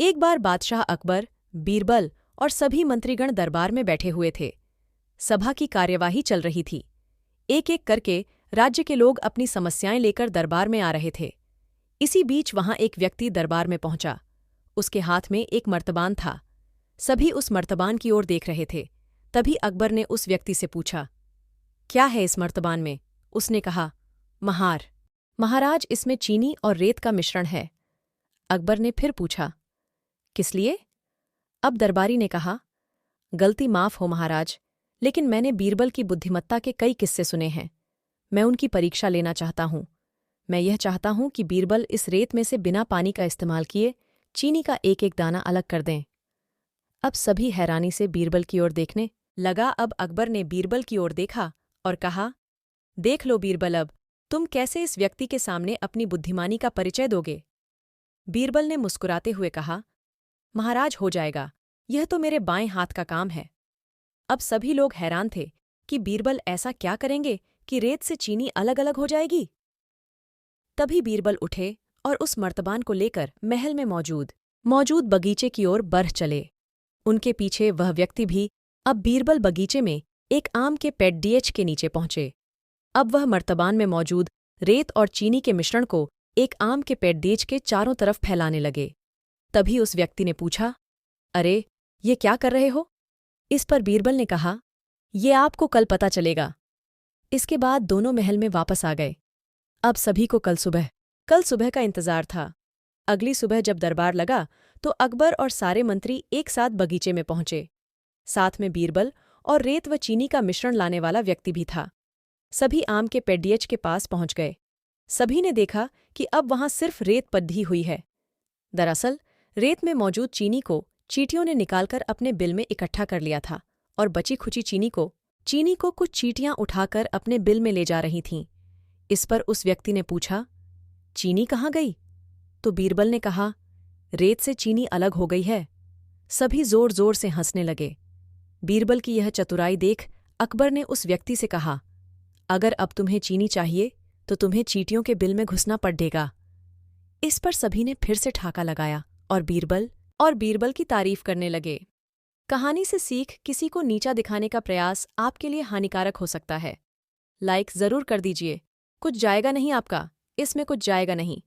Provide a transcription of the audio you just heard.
एक बार बादशाह अकबर, बीरबल और सभी मंत्रीगण दरबार में बैठे हुए थे। सभा की कार्यवाही चल रही थी। एक-एक करके राज्य के लोग अपनी समस्याएं लेकर दरबार में आ रहे थे। इसी बीच वहां एक व्यक्ति दरबार में पहुंचा। उसके हाथ में एक मर्तबान था। सभी उस मर्तबान की ओर देख रहे थे। तभी अकबर ने उस व्यक्ति से पूछा, क्या है इस मर्तबान में? उसने कहा, महार। महाराज, इसमें चीनी और रेत का मिश्रण है। अकबर ने फिर पूछा, किस लिए? अब दरबारी ने कहा, गलती माफ हो महाराज, लेकिन मैंने बीरबल की बुद्धिमत्ता के कई किस्से सुने हैं। मैं उनकी परीक्षा लेना चाहता हूं। मैं यह चाहता हूं कि बीरबल इस रेत में से बिना पानी का इस्तेमाल किए चीनी का एक एक दाना अलग कर दें। अब सभी हैरानी से बीरबल की ओर देखने लगा। अब अकबर ने बीरबल की ओर देखा और कहा, देख लो बीरबल, अब तुम कैसे इस व्यक्ति के सामने अपनी बुद्धिमानी का परिचय दोगे? बीरबल ने मुस्कुराते हुए कहा, महाराज, हो जाएगा, यह तो मेरे बाएं हाथ का काम है। अब सभी लोग हैरान थे कि बीरबल ऐसा क्या करेंगे कि रेत से चीनी अलग अलग हो जाएगी। तभी बीरबल उठे और उस मर्तबान को लेकर महल में मौजूद बगीचे की ओर बढ़ चले। उनके पीछे वह व्यक्ति भी। अब बीरबल बगीचे में एक आम के पेड़ के नीचे पहुंचे। अब वह मर्तबान में मौजूद रेत और चीनी के मिश्रण को एक आम के पेड़ के चारों तरफ फैलाने लगे। तभी उस व्यक्ति ने पूछा, अरे, ये क्या कर रहे हो? इस पर बीरबल ने कहा, ये आपको कल पता चलेगा। इसके बाद दोनों महल में वापस आ गए। अब सभी को कल सुबह का इंतजार था। अगली सुबह जब दरबार लगा तो अकबर और सारे मंत्री एक साथ बगीचे में पहुंचे। साथ में बीरबल और रेत व चीनी का मिश्रण लाने वाला व्यक्ति भी था। सभी आम के पेड़ के पास पहुंच गए। सभी ने देखा कि अब वहां सिर्फ रेत बंधी हुई है। दरअसल रेत में मौजूद चीनी को चींटियों ने निकालकर अपने बिल में इकट्ठा कर लिया था और बची खुची चीनी को कुछ चींटियां उठाकर अपने बिल में ले जा रही थीं। इस पर उस व्यक्ति ने पूछा, चीनी कहाँ गई? तो बीरबल ने कहा, रेत से चीनी अलग हो गई है। सभी जोर जोर से हंसने लगे। बीरबल की यह चतुराई देख अकबर ने उस व्यक्ति से कहा, अगर अब तुम्हें चीनी चाहिए तो तुम्हें चींटियों के बिल में घुसना पड़ेगा। इस पर सभी ने फिर से ठाका लगाया और बीरबल की तारीफ करने लगे। कहानी से सीख, किसी को नीचा दिखाने का प्रयास आपके लिए हानिकारक हो सकता है। लाइक जरूर कर दीजिए। कुछ जाएगा नहीं आपका, इसमें कुछ जाएगा नहीं।